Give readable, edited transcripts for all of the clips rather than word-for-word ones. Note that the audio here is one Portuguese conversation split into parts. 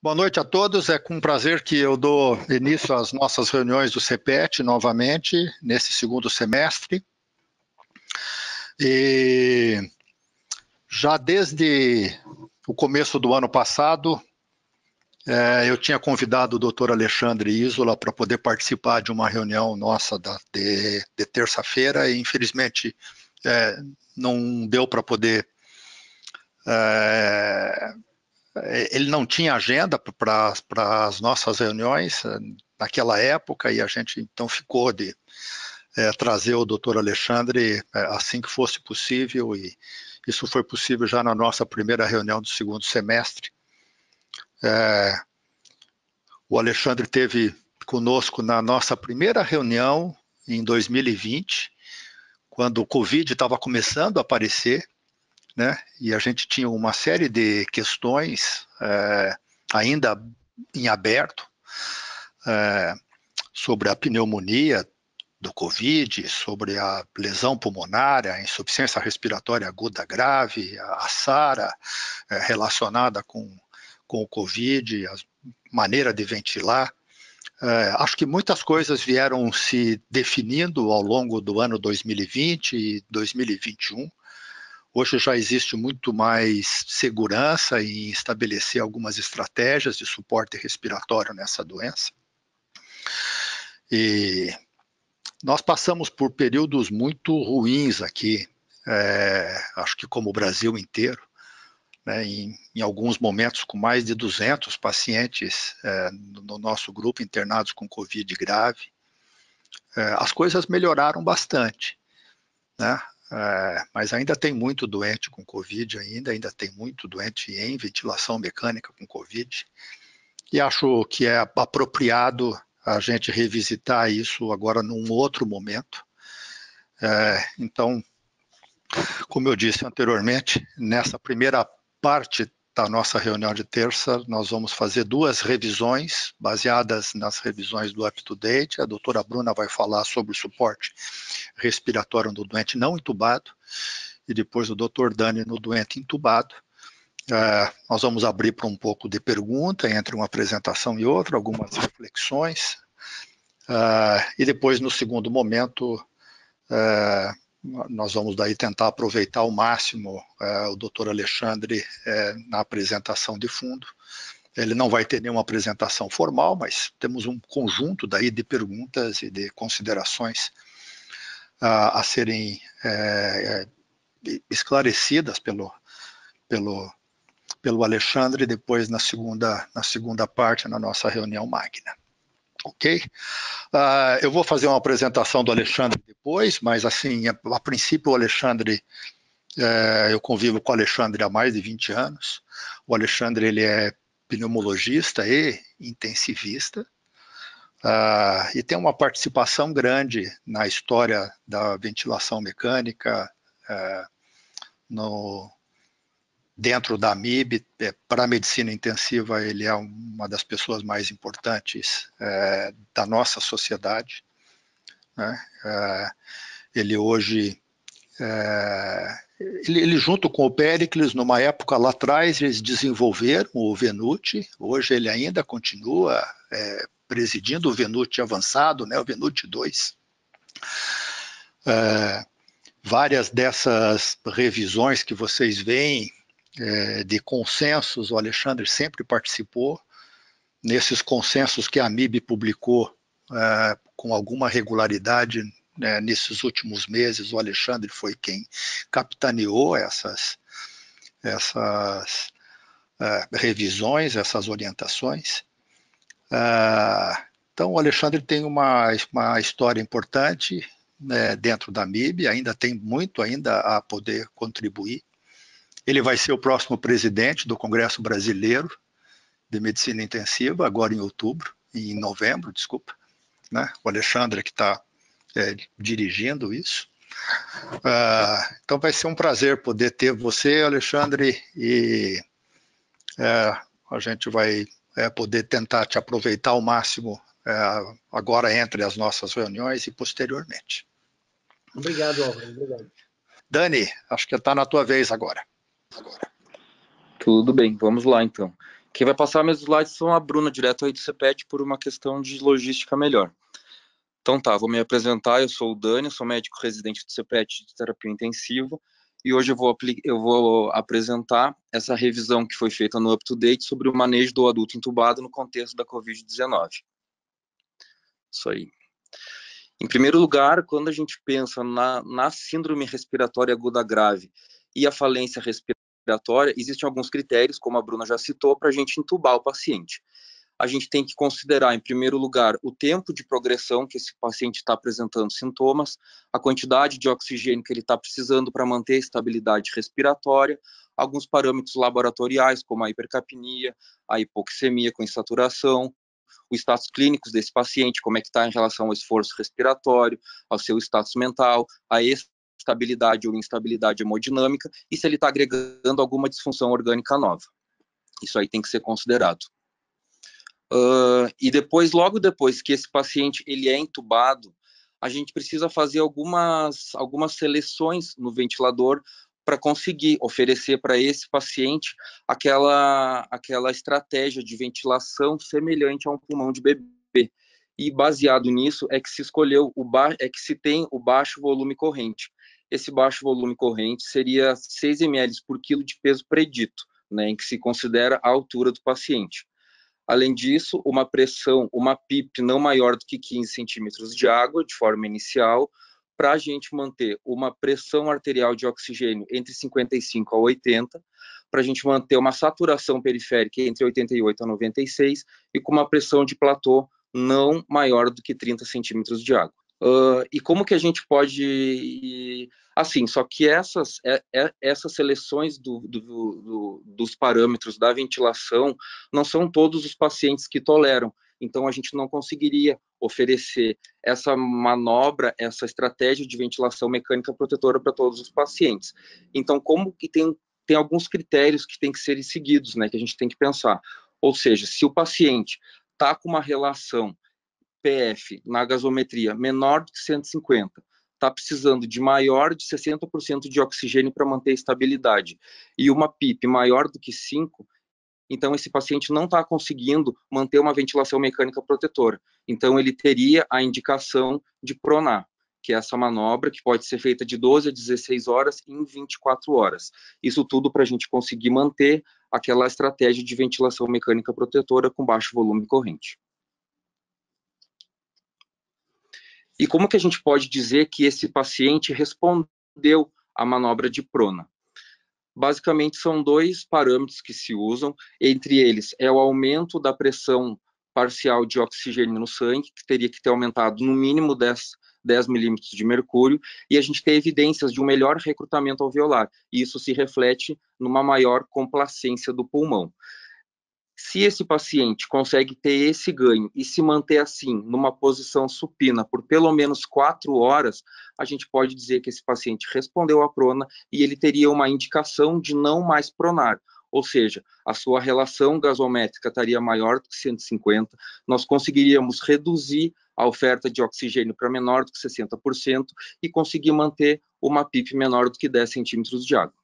Boa noite a todos. É com prazer que eu dou início às nossas reuniões do CPET novamente, nesse segundo semestre. E já desde o começo do ano passado, eu tinha convidado o Dr. Alexandre Isola para poder participar de uma reunião nossa de terça-feira e, infelizmente, não deu para poder... ele não tinha agenda para as nossas reuniões naquela época e a gente então ficou de trazer o Dr. Alexandre assim que fosse possível, e isso foi possível já na nossa primeira reunião do segundo semestre. O Alexandre esteve conosco na nossa primeira reunião em 2020, quando o Covid estava começando a aparecer, né? E a gente tinha uma série de questões ainda em aberto sobre a pneumonia do Covid, sobre a lesão pulmonar, a insuficiência respiratória aguda grave, a SARA relacionada com o Covid, a maneira de ventilar. Acho que muitas coisas vieram se definindo ao longo do ano 2020 e 2021. Hoje já existe muito mais segurança em estabelecer algumas estratégias de suporte respiratório nessa doença. E nós passamos por períodos muito ruins aqui, acho que como o Brasil inteiro, né, em alguns momentos com mais de 200 pacientes no nosso grupo internados com Covid grave. As coisas melhoraram bastante, né? Mas ainda tem muito doente com Covid, ainda tem muito doente em ventilação mecânica com Covid, e acho que é apropriado a gente revisitar isso agora num outro momento. Então, como eu disse anteriormente, nessa primeira parte da nossa reunião de terça, nós vamos fazer duas revisões, baseadas nas revisões do UpToDate. A doutora Bruna vai falar sobre o suporte respiratório do doente não entubado, e depois o doutor Dani no doente entubado. Nós vamos abrir para um pouco de pergunta, entre uma apresentação e outra, algumas reflexões, e depois, no segundo momento, nós vamos daí tentar aproveitar ao máximo o doutor Alexandre na apresentação de fundo. Ele não vai ter nenhuma apresentação formal, mas temos um conjunto daí de perguntas e de considerações a serem esclarecidas pelo Alexandre depois na segunda parte, na nossa reunião magna. Ok? Eu vou fazer uma apresentação do Alexandre depois, mas assim, a princípio o Alexandre, eu convivo com o Alexandre há mais de 20 anos. O Alexandre, ele é pneumologista e intensivista, e tem uma participação grande na história da ventilação mecânica, dentro da AMIB. Para a medicina intensiva, ele é uma das pessoas mais importantes da nossa sociedade, né? Ele hoje, ele junto com o Péricles, numa época lá atrás, eles desenvolveram o VENUT. Hoje ele ainda continua presidindo o VENUT avançado, né, o VENUT 2. Várias dessas revisões que vocês veem, de consensos, o Alexandre sempre participou. Nesses consensos que a AMIB publicou com alguma regularidade, nesses últimos meses, o Alexandre foi quem capitaneou essas revisões, essas orientações. Então, o Alexandre tem uma história importante dentro da AMIB, ainda tem muito ainda a poder contribuir. Ele vai ser o próximo presidente do Congresso Brasileiro de Medicina Intensiva, agora em novembro, desculpa, né? O Alexandre que está dirigindo isso. Então vai ser um prazer poder ter você, Alexandre, e a gente vai poder tentar te aproveitar ao máximo agora entre as nossas reuniões e posteriormente. Obrigado, Álvaro. Obrigado. Dani, acho que está na tua vez agora. Tudo bem, vamos lá então. Quem vai passar meus slides são a Bruna, direto aí do CPET, por uma questão de logística melhor. Então tá, vou me apresentar, eu sou o Dani, sou médico residente do CPET de terapia intensiva, e hoje eu vou apresentar essa revisão que foi feita no UpToDate sobre o manejo do adulto entubado no contexto da Covid-19. Isso aí. Em primeiro lugar, quando a gente pensa na síndrome respiratória aguda grave e a falência respiratória, existem alguns critérios, como a Bruna já citou, para a gente entubar o paciente. A gente tem que considerar, em primeiro lugar, o tempo de progressão que esse paciente está apresentando sintomas, a quantidade de oxigênio que ele está precisando para manter a estabilidade respiratória, alguns parâmetros laboratoriais, como a hipercapnia, a hipoxemia com insaturação, os status clínicos desse paciente, como é que está em relação ao esforço respiratório, ao seu status mental, a estabilidade ou instabilidade hemodinâmica, e se ele está agregando alguma disfunção orgânica nova. Isso aí tem que ser considerado. E depois, logo depois que esse paciente ele é entubado, a gente precisa fazer algumas seleções no ventilador para conseguir oferecer para esse paciente aquela estratégia de ventilação semelhante a um pulmão de bebê. E baseado nisso é que se escolheu é que se tem o baixo volume corrente. Esse baixo volume corrente seria 6 ml por quilo de peso predito, né, em que se considera a altura do paciente. Além disso, uma PIP não maior do que 15 centímetros de água, de forma inicial, para a gente manter uma pressão arterial de oxigênio entre 55 a 80, para a gente manter uma saturação periférica entre 88 a 96 e com uma pressão de platô não maior do que 30 centímetros de água. E como que a gente pode... Assim, só que essas seleções dos parâmetros da ventilação não são todos os pacientes que toleram. Então, a gente não conseguiria oferecer essa manobra, essa estratégia de ventilação mecânica protetora para todos os pacientes. Então, como que tem alguns critérios que têm que ser seguidos, né, que a gente tem que pensar. Ou seja, se o paciente está com uma relação PF na gasometria menor do que 150, está precisando de maior de 60% de oxigênio para manter a estabilidade, e uma PIP maior do que 5, então esse paciente não está conseguindo manter uma ventilação mecânica protetora. Então ele teria a indicação de pronar, que é essa manobra que pode ser feita de 12 a 16 horas em 24 horas. Isso tudo para a gente conseguir manter aquela estratégia de ventilação mecânica protetora com baixo volume corrente. E como que a gente pode dizer que esse paciente respondeu à manobra de prona? Basicamente, são dois parâmetros que se usam, entre eles é o aumento da pressão parcial de oxigênio no sangue, que teria que ter aumentado no mínimo 10 milímetros de mercúrio, e a gente tem evidências de um melhor recrutamento alveolar, e isso se reflete numa maior complacência do pulmão. Se esse paciente consegue ter esse ganho e se manter assim, numa posição supina por pelo menos 4 horas, a gente pode dizer que esse paciente respondeu à prona e ele teria uma indicação de não mais pronar. Ou seja, a sua relação gasométrica estaria maior do que 150, nós conseguiríamos reduzir a oferta de oxigênio para menor do que 60% e conseguir manter uma PIP menor do que 10 centímetros de água.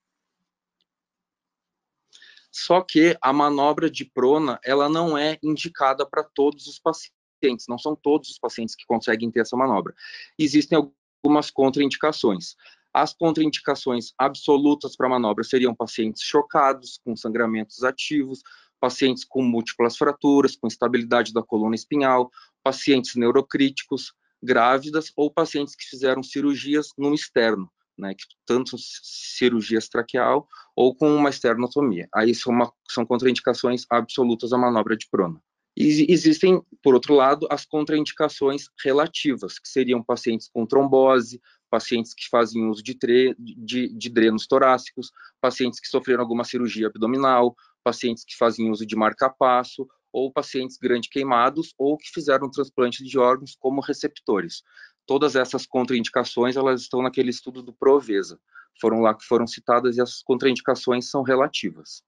Só que a manobra de prona, ela não é indicada para todos os pacientes, não são todos os pacientes que conseguem ter essa manobra. Existem algumas contraindicações. As contraindicações absolutas para a manobra seriam pacientes chocados, com sangramentos ativos, pacientes com múltiplas fraturas, com instabilidade da coluna espinhal, pacientes neurocríticos, grávidas ou pacientes que fizeram cirurgias no externo, né, tanto cirurgias traqueal ou com uma esternotomia. Aí são contraindicações absolutas à manobra de prona. E existem, por outro lado, as contraindicações relativas, que seriam pacientes com trombose, pacientes que fazem uso de drenos torácicos, pacientes que sofreram alguma cirurgia abdominal, pacientes que fazem uso de marca-passo, ou pacientes grande queimados, ou que fizeram transplante de órgãos como receptores. Todas essas contraindicações, elas estão naquele estudo do Provesa. Foram lá que foram citadas e as contraindicações são relativas.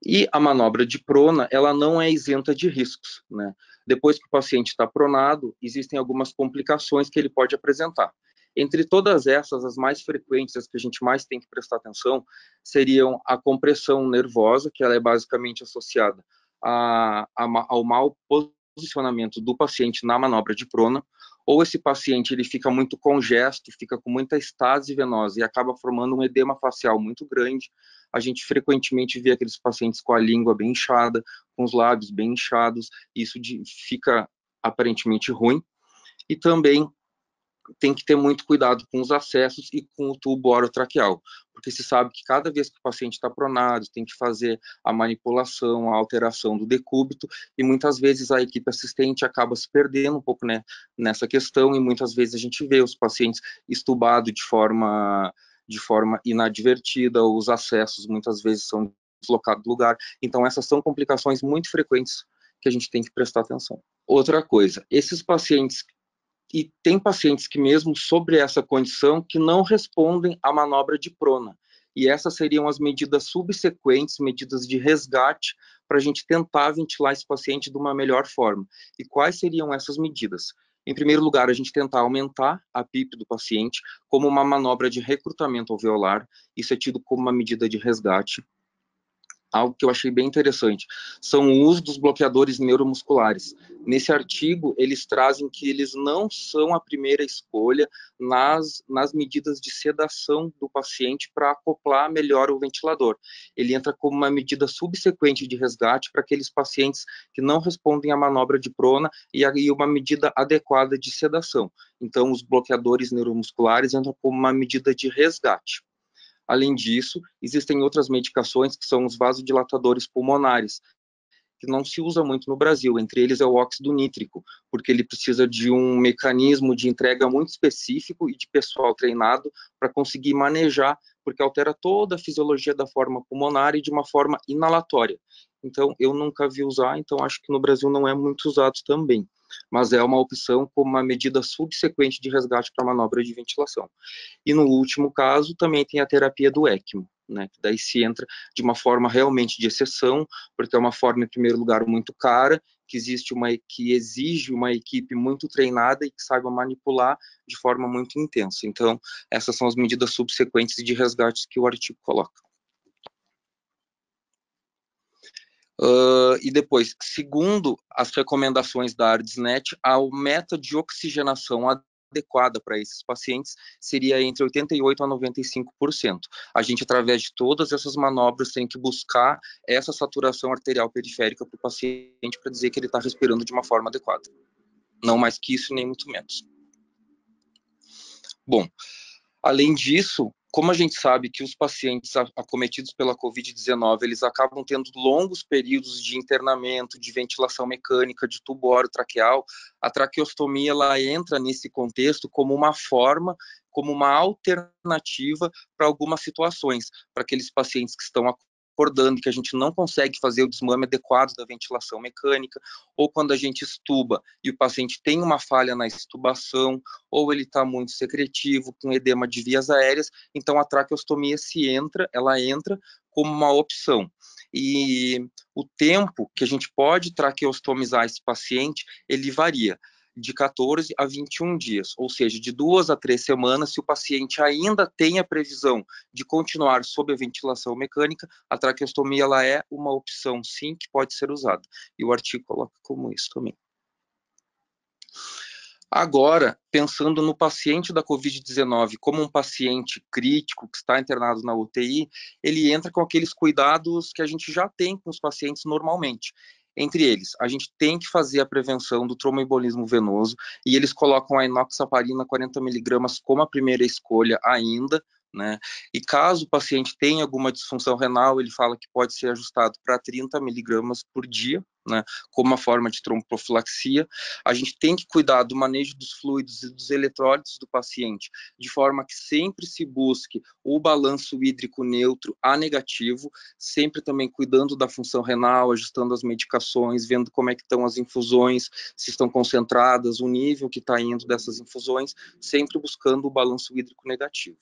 E a manobra de prona, ela não é isenta de riscos, né? Depois que o paciente está pronado, existem algumas complicações que ele pode apresentar. Entre todas essas, as mais frequentes, as que a gente mais tem que prestar atenção, seriam a compressão nervosa, que ela é basicamente associada ao mau posicionamento do paciente na manobra de prona, ou esse paciente ele fica muito congesto, fica com muita estase venosa e acaba formando um edema facial muito grande. A gente frequentemente vê aqueles pacientes com a língua bem inchada, com os lábios bem inchados, isso fica aparentemente ruim. E também tem que ter muito cuidado com os acessos e com o tubo orotraqueal, porque se sabe que cada vez que o paciente está pronado, tem que fazer a manipulação, a alteração do decúbito, e muitas vezes a equipe assistente acaba se perdendo um pouco, né, nessa questão, e muitas vezes a gente vê os pacientes estubados de forma inadvertida, os acessos muitas vezes são deslocados do lugar, então essas são complicações muito frequentes que a gente tem que prestar atenção. Outra coisa, esses pacientes, e tem pacientes que mesmo sobre essa condição que não respondem à manobra de prona. E essas seriam as medidas subsequentes, medidas de resgate, para a gente tentar ventilar esse paciente de uma melhor forma. E quais seriam essas medidas? Em primeiro lugar, a gente tentar aumentar a PIP do paciente como uma manobra de recrutamento alveolar. Isso é tido como uma medida de resgate. Algo que eu achei bem interessante, são o uso dos bloqueadores neuromusculares. Nesse artigo, eles trazem que eles não são a primeira escolha nas medidas de sedação do paciente para acoplar melhor o ventilador. Ele entra como uma medida subsequente de resgate para aqueles pacientes que não respondem à manobra de prona e aí uma medida adequada de sedação. Então, os bloqueadores neuromusculares entram como uma medida de resgate. Além disso, existem outras medicações que são os vasodilatadores pulmonares, que não se usa muito no Brasil, entre eles é o óxido nítrico, porque ele precisa de um mecanismo de entrega muito específico e de pessoal treinado para conseguir manejar, porque altera toda a fisiologia da forma pulmonar e de uma forma inalatória. Então, eu nunca vi usar, então acho que no Brasil não é muito usado também, mas é uma opção como uma medida subsequente de resgate para manobra de ventilação. E no último caso, também tem a terapia do ECMO, né, que daí se entra de uma forma realmente de exceção, porque é uma forma, em primeiro lugar, muito cara, que exige uma equipe muito treinada e que saiba manipular de forma muito intensa. Então, essas são as medidas subsequentes de resgate que o artigo coloca. E depois, segundo as recomendações da ARDSNET, a meta de oxigenação adequada para esses pacientes seria entre 88% a 95%. A gente, através de todas essas manobras, tem que buscar essa saturação arterial periférica para o paciente para dizer que ele está respirando de uma forma adequada. Não mais que isso, nem muito menos. Bom, além disso, como a gente sabe que os pacientes acometidos pela Covid-19, eles acabam tendo longos períodos de internamento, de ventilação mecânica, de tubo orotraqueal, a traqueostomia ela entra nesse contexto como uma forma, como uma alternativa para algumas situações, para aqueles pacientes que estão acordando, que a gente não consegue fazer o desmame adequado da ventilação mecânica, ou quando a gente estuba e o paciente tem uma falha na estubação, ou ele está muito secretivo, com edema de vias aéreas, então a traqueostomia ela entra como uma opção. E o tempo que a gente pode traqueostomizar esse paciente, ele varia de 14 a 21 dias, ou seja, de 2 a 3 semanas, se o paciente ainda tem a previsão de continuar sob a ventilação mecânica, a traqueostomia ela é uma opção, sim, que pode ser usada. E o artigo coloca como isso também. Agora, pensando no paciente da Covid-19 como um paciente crítico que está internado na UTI, ele entra com aqueles cuidados que a gente já tem com os pacientes normalmente. Entre eles, a gente tem que fazer a prevenção do tromboembolismo venoso e eles colocam a enoxaparina 40 mg como a primeira escolha ainda, né? E caso o paciente tenha alguma disfunção renal, ele fala que pode ser ajustado para 30 mg por dia, né, como uma forma de tromboprofilaxia. A gente tem que cuidar do manejo dos fluidos e dos eletrólitos do paciente, de forma que sempre se busque o balanço hídrico neutro a negativo, sempre também cuidando da função renal, ajustando as medicações, vendo como é que estão as infusões, se estão concentradas, o nível que está indo dessas infusões, sempre buscando o balanço hídrico negativo.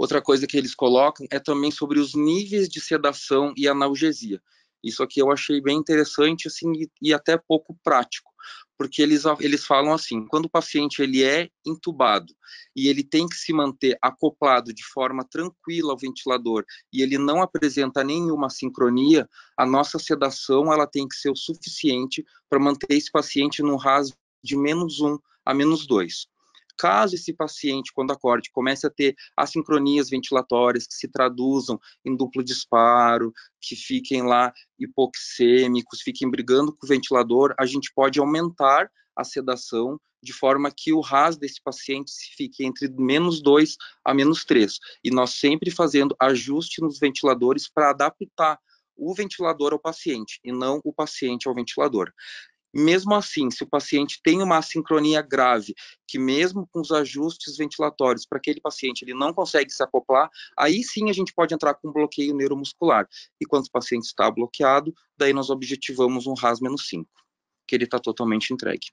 Outra coisa que eles colocam é também sobre os níveis de sedação e analgesia. Isso aqui eu achei bem interessante assim, e até pouco prático, porque eles falam assim, quando o paciente ele é intubado e ele tem que se manter acoplado de forma tranquila ao ventilador e ele não apresenta nenhuma sincronia, a nossa sedação ela tem que ser o suficiente para manter esse paciente num RAS de -1 a -2. Caso esse paciente, quando acorde, comece a ter assincronias ventilatórias que se traduzam em duplo disparo, que fiquem lá hipoxêmicos, fiquem brigando com o ventilador, a gente pode aumentar a sedação de forma que o RAS desse paciente fique entre -2 a -3. E nós sempre fazendo ajuste nos ventiladores para adaptar o ventilador ao paciente e não o paciente ao ventilador. Mesmo assim, se o paciente tem uma assincronia grave, que mesmo com os ajustes ventilatórios para aquele paciente ele não consegue se acoplar, aí sim a gente pode entrar com bloqueio neuromuscular. E quando o paciente está bloqueado, daí nós objetivamos um RAS -5, que ele está totalmente entregue.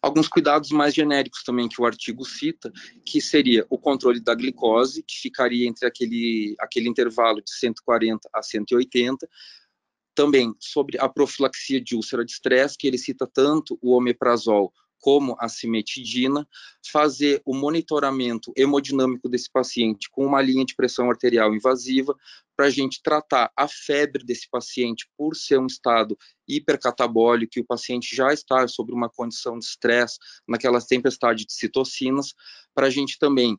Alguns cuidados mais genéricos também que o artigo cita, que seria o controle da glicose, que ficaria entre aquele intervalo de 140 a 180, também sobre a profilaxia de úlcera de estresse, que ele cita tanto o omeprazol como a cimetidina, fazer o monitoramento hemodinâmico desse paciente com uma linha de pressão arterial invasiva, para a gente tratar a febre desse paciente por ser um estado hipercatabólico, que o paciente já está sobre uma condição de estresse, naquela tempestade de citocinas, para a gente também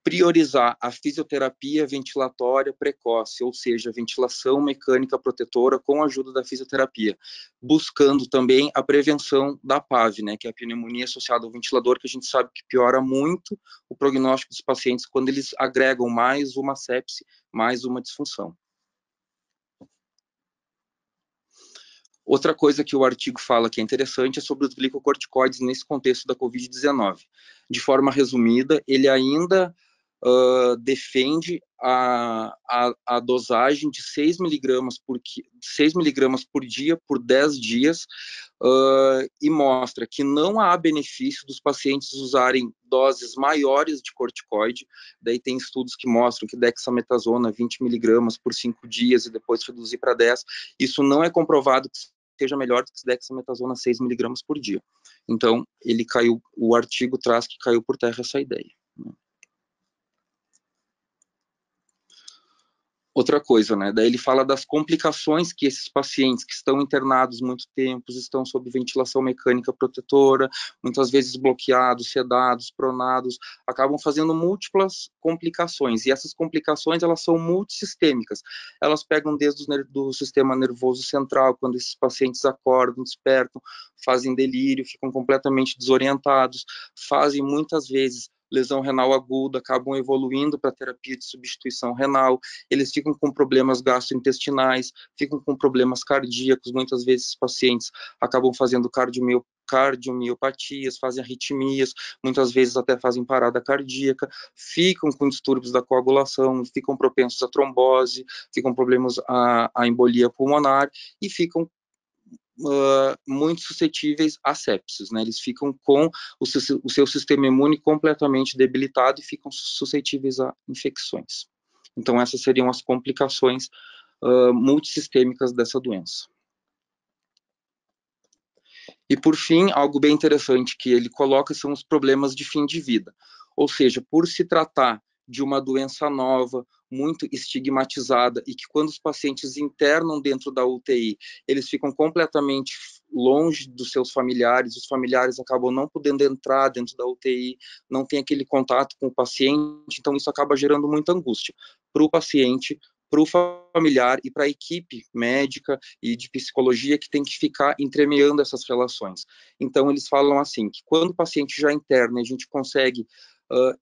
priorizar a fisioterapia ventilatória precoce, ou seja, ventilação mecânica protetora com a ajuda da fisioterapia, buscando também a prevenção da PAV, né, que é a pneumonia associada ao ventilador, que a gente sabe que piora muito o prognóstico dos pacientes quando eles agregam mais uma sepse, mais uma disfunção. Outra coisa que o artigo fala que é interessante é sobre os glicocorticoides nesse contexto da Covid-19. De forma resumida, ele ainda defende a dosagem de 6 miligramas por dia por 10 dias e mostra que não há benefício dos pacientes usarem doses maiores de corticoide. Daí tem estudos que mostram que dexametasona 20 miligramas por 5 dias e depois reduzir para 10. Isso não é comprovado que seja melhor do que dexametasona 6 miligramas por dia. Então, o artigo traz que caiu por terra essa ideia. Outra coisa, né? Daí ele fala das complicações que esses pacientes que estão internados muito tempo, estão sob ventilação mecânica protetora, muitas vezes bloqueados, sedados, pronados, acabam fazendo múltiplas complicações. E essas complicações, elas são multissistêmicas. Elas pegam desde do sistema nervoso central, quando esses pacientes acordam, despertam, fazem delírio, ficam completamente desorientados, fazem muitas vezes lesão renal aguda, acabam evoluindo para terapia de substituição renal, eles ficam com problemas gastrointestinais, ficam com problemas cardíacos, muitas vezes os pacientes acabam fazendo cardiomiopatias, fazem arritmias, muitas vezes até fazem parada cardíaca, ficam com distúrbios da coagulação, ficam propensos à trombose, ficam problemas à embolia pulmonar e ficam muito suscetíveis a sepsis, né? Eles ficam com o seu sistema imune completamente debilitado e ficam suscetíveis a infecções. Então, essas seriam as complicações multissistêmicas dessa doença. E, por fim, algo bem interessante que ele coloca são os problemas de fim de vida. Ou seja, por se tratar de uma doença nova, muito estigmatizada, e que quando os pacientes internam dentro da UTI, eles ficam completamente longe dos seus familiares, os familiares acabam não podendo entrar dentro da UTI, não tem aquele contato com o paciente, então isso acaba gerando muita angústia para o paciente, para o familiar e para a equipe médica e de psicologia que tem que ficar entremeando essas relações. Então, eles falam assim, que quando o paciente já interna, a gente consegue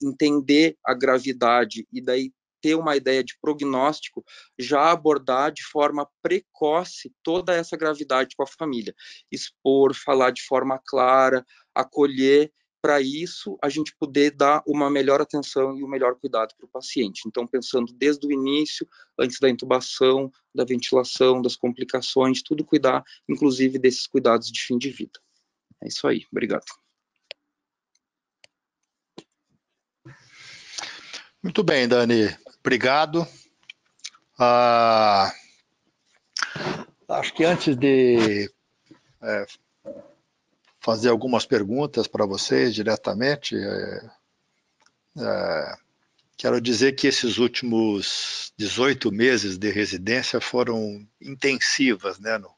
entender a gravidade e daí ter uma ideia de prognóstico, já abordar de forma precoce toda essa gravidade com a família. Expor, falar de forma clara, acolher, para isso a gente poder dar uma melhor atenção e o melhor cuidado para o paciente. Então, pensando desde o início, antes da intubação, da ventilação, das complicações, tudo cuidar, inclusive desses cuidados de fim de vida. É isso aí, obrigado. Muito bem, Dani, obrigado. Acho que antes de fazer algumas perguntas para vocês diretamente. Quero dizer que esses últimos 18 meses de residência foram intensivas, né, no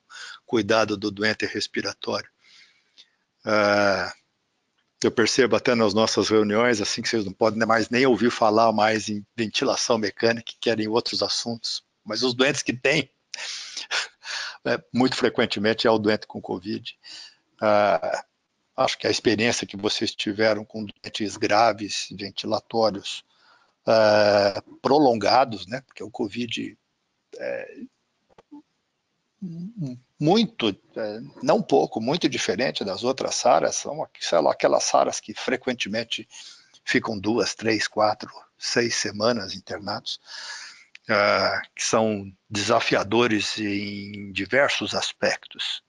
cuidado do doente respiratório. Eu percebo até nas nossas reuniões, assim, que vocês não podem mais nem ouvir falar mais em ventilação mecânica, que querem outros assuntos. Mas os doentes que têm, muito frequentemente é o doente com Covid. Acho que a experiência que vocês tiveram com doentes graves, ventilatórios, prolongados, né? Porque o Covid muito, não pouco, muito diferente das outras SARAs, são, sei lá, aquelas SARAs que frequentemente ficam 2, 3, 4, 6 semanas internados, que são desafiadores em diversos aspectos.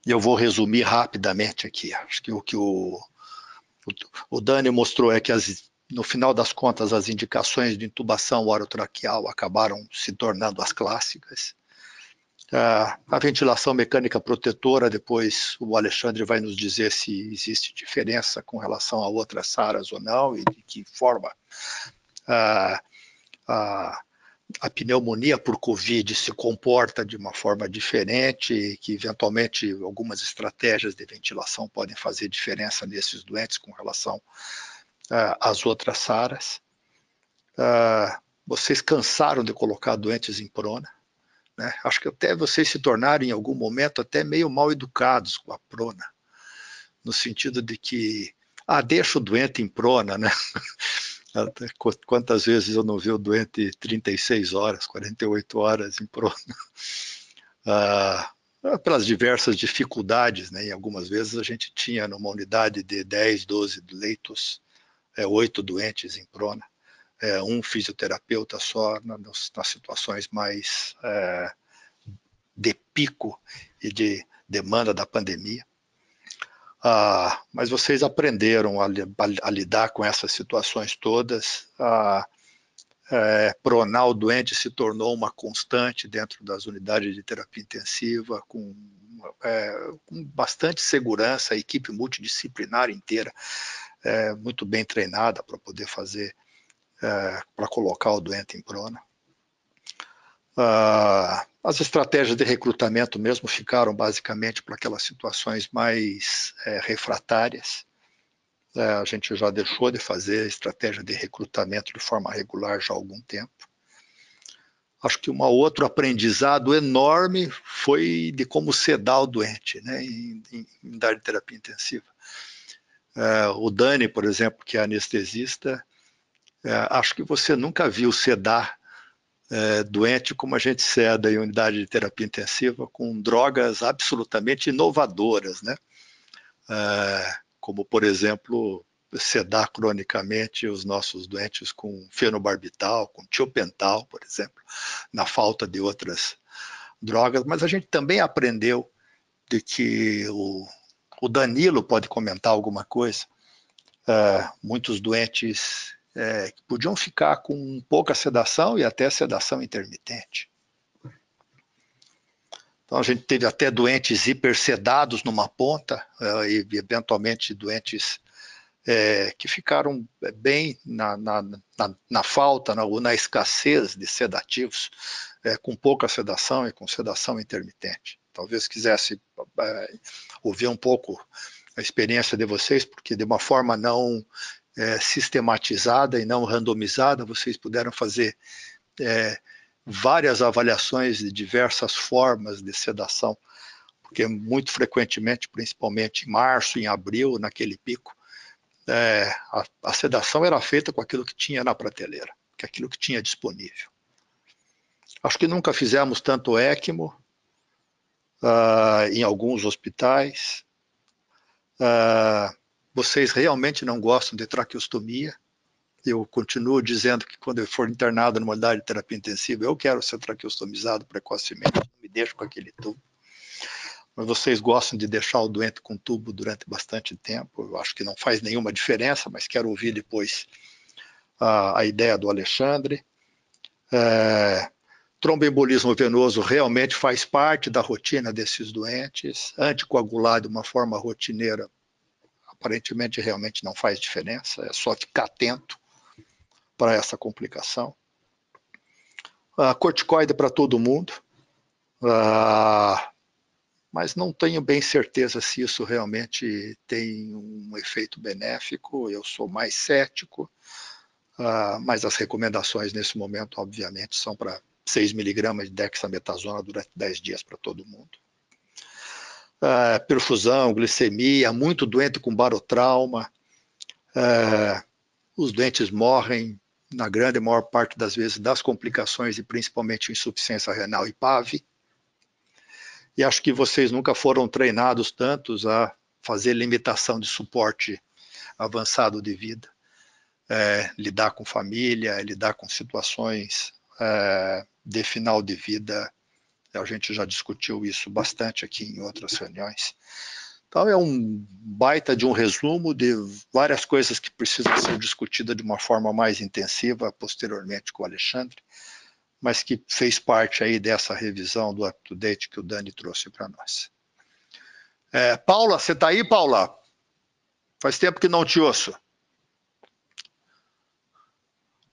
Eu vou resumir rapidamente aqui. Acho que o que o Dani mostrou é que, no final das contas, as indicações de intubação orotraqueal acabaram se tornando as clássicas. A ventilação mecânica protetora, depois o Alexandre vai nos dizer se existe diferença com relação a outras SARAs ou não, e de que forma a pneumonia por Covid se comporta de uma forma diferente e que, eventualmente, algumas estratégias de ventilação podem fazer diferença nesses doentes com relação às outras SARAs. Vocês cansaram de colocar doentes em prona, né? Acho que até vocês se tornaram, em algum momento, até meio mal educados com a prona, no sentido de que, deixa o doente em prona, né? Quantas vezes eu não vi o doente 36 horas, 48 horas em prona? Pelas diversas dificuldades, né? E algumas vezes a gente tinha numa unidade de 10, 12 leitos, 8 doentes em prona, um fisioterapeuta só nas situações mais de pico e de demanda da pandemia. Mas vocês aprenderam a lidar com essas situações todas. Pronar o doente se tornou uma constante dentro das unidades de terapia intensiva, com bastante segurança, a equipe multidisciplinar inteira muito bem treinada para poder fazer, para colocar o doente em prona. As estratégias de recrutamento mesmo ficaram basicamente para aquelas situações mais refratárias. A gente já deixou de fazer estratégia de recrutamento de forma regular já há algum tempo. Acho que um outro aprendizado enorme foi de como sedar o doente, né, em unidade de terapia intensiva. O Dani, por exemplo, que é anestesista, acho que você nunca viu sedar doente como a gente seda em unidade de terapia intensiva, com drogas absolutamente inovadoras, né? Como, por exemplo, sedar cronicamente os nossos doentes com fenobarbital, com tiopental, por exemplo, na falta de outras drogas. Mas a gente também aprendeu de que o Danilo pode comentar alguma coisa. Muitos doentes que podiam ficar com pouca sedação e até sedação intermitente. Então a gente teve até doentes hipersedados numa ponta e eventualmente doentes que ficaram bem na falta ou na escassez de sedativos, com pouca sedação e com sedação intermitente. Talvez quisesse ouvir um pouco a experiência de vocês, porque de uma forma não sistematizada e não randomizada, vocês puderam fazer várias avaliações de diversas formas de sedação, porque muito frequentemente, principalmente em março, em abril, naquele pico, a sedação era feita com aquilo que tinha na prateleira, com aquilo que tinha disponível. Acho que nunca fizemos tanto ECMO em alguns hospitais. Vocês realmente não gostam de traqueostomia. Eu continuo dizendo que quando eu for internado numa unidade de terapia intensiva, eu quero ser traqueostomizado precocemente, não me deixo com aquele tubo. Mas vocês gostam de deixar o doente com tubo durante bastante tempo. Eu acho que não faz nenhuma diferença, mas quero ouvir depois a ideia do Alexandre. tromboembolismo venoso realmente faz parte da rotina desses doentes. Anticoagular de uma forma rotineira, aparentemente, realmente não faz diferença. É só ficar atento para essa complicação. Corticoide para todo mundo. Mas não tenho bem certeza se isso realmente tem um efeito benéfico. Eu sou mais cético. Mas as recomendações nesse momento, obviamente, são para 6 miligramas de dexametasona durante 10 dias para todo mundo. Perfusão, glicemia, muito doente com barotrauma. Os doentes morrem, na grande maior parte das vezes, das complicações e principalmente insuficiência renal e PAV. E acho que vocês nunca foram treinados tantos a fazer limitação de suporte avançado de vida. Lidar com família, lidar com situações de final de vida. A gente já discutiu isso bastante aqui em outras reuniões. Então é um baita de um resumo de várias coisas que precisam ser discutidas de uma forma mais intensiva posteriormente com o Alexandre, mas que fez parte aí dessa revisão do up-to-date que o Dani trouxe para nós. Paula, você está aí, Paula? Faz tempo que não te ouço.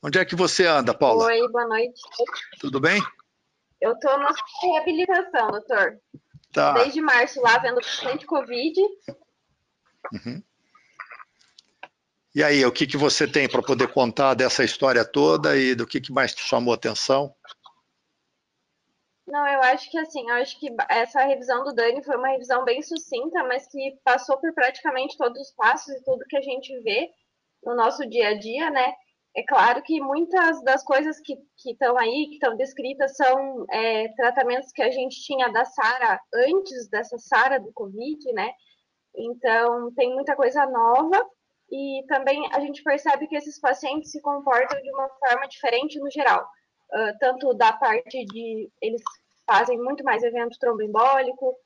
Onde é que você anda, Paula? Oi, boa noite. Tudo bem? Eu estou na reabilitação, doutor. Tá. Desde março lá, vendo bastante Covid. Uhum. E aí, o que você tem para poder contar dessa história toda e do que mais te chamou a atenção? Não, eu acho que essa revisão do Dani foi uma revisão bem sucinta, mas que passou por praticamente todos os passos e tudo que a gente vê no nosso dia a dia, né? É claro que muitas das coisas que estão aí, que estão descritas, são tratamentos que a gente tinha da SARA antes dessa SARA do Covid, né? Então, tem muita coisa nova e também a gente percebe que esses pacientes se comportam de uma forma diferente no geral. Tanto da parte de eles fazem muito mais evento tromboembólico,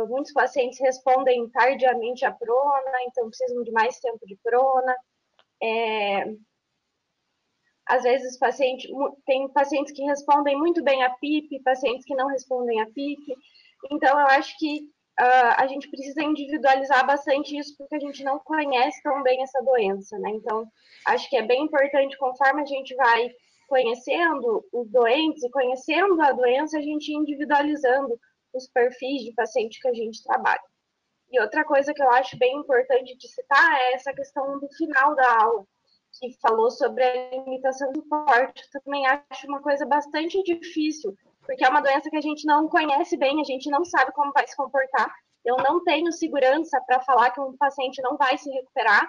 muitos pacientes respondem tardiamente à prona, então precisam de mais tempo de prona. Às vezes tem pacientes que respondem muito bem a PIP, pacientes que não respondem a PIP. Então, eu acho que a gente precisa individualizar bastante isso, porque a gente não conhece tão bem essa doença, né? Então, acho que é bem importante, conforme a gente vai conhecendo os doentes e conhecendo a doença, a gente individualizando os perfis de paciente que a gente trabalha. E outra coisa que eu acho bem importante de citar é essa questão do final da aula, que falou sobre a limitação do suporte. Eu também acho uma coisa bastante difícil, porque é uma doença que a gente não conhece bem, a gente não sabe como vai se comportar. Eu não tenho segurança para falar que um paciente não vai se recuperar,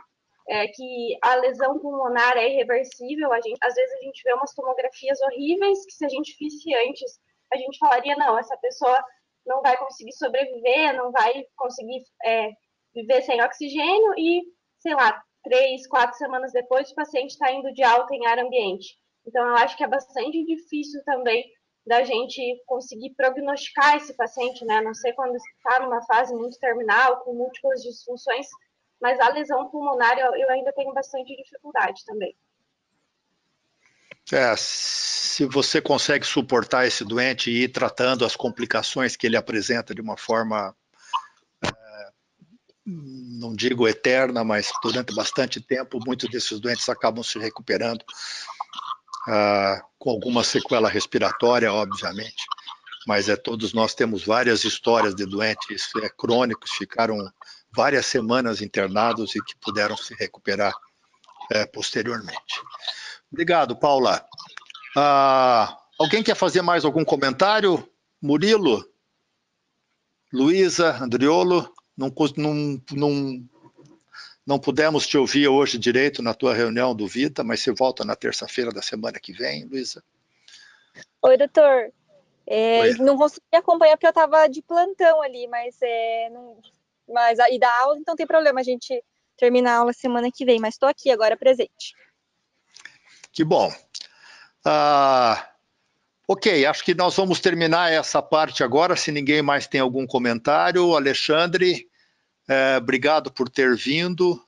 que a lesão pulmonar é irreversível. Às vezes a gente vê umas tomografias horríveis que, se a gente visse antes, a gente falaria, não, essa pessoa não vai conseguir sobreviver, não vai conseguir viver sem oxigênio e, sei lá, 3, 4 semanas depois, o paciente está indo de alta em ar ambiente. Então, eu acho que é bastante difícil também da gente conseguir prognosticar esse paciente, né? A não sei quando está numa fase muito terminal, com múltiplas disfunções, mas a lesão pulmonar eu ainda tenho bastante dificuldade também. Se você consegue suportar esse doente e ir tratando as complicações que ele apresenta de uma forma, não digo eterna, mas durante bastante tempo, muitos desses doentes acabam se recuperando, com alguma sequela respiratória, obviamente, mas todos nós temos várias histórias de doentes crônicos, ficaram várias semanas internados e que puderam se recuperar posteriormente. Obrigado, Paula. Alguém quer fazer mais algum comentário? Murilo? Luísa? Andriolo? Não pudemos te ouvir hoje direito na tua reunião do VITA, mas você volta na terça-feira da semana que vem, Luísa? Oi, doutor. Não consegui acompanhar porque eu estava de plantão ali, mas aí da aula, então tem problema a gente terminar a aula semana que vem, mas estou aqui agora presente. Que bom. Ok, acho que nós vamos terminar essa parte agora, se ninguém mais tem algum comentário. Alexandre, obrigado por ter vindo.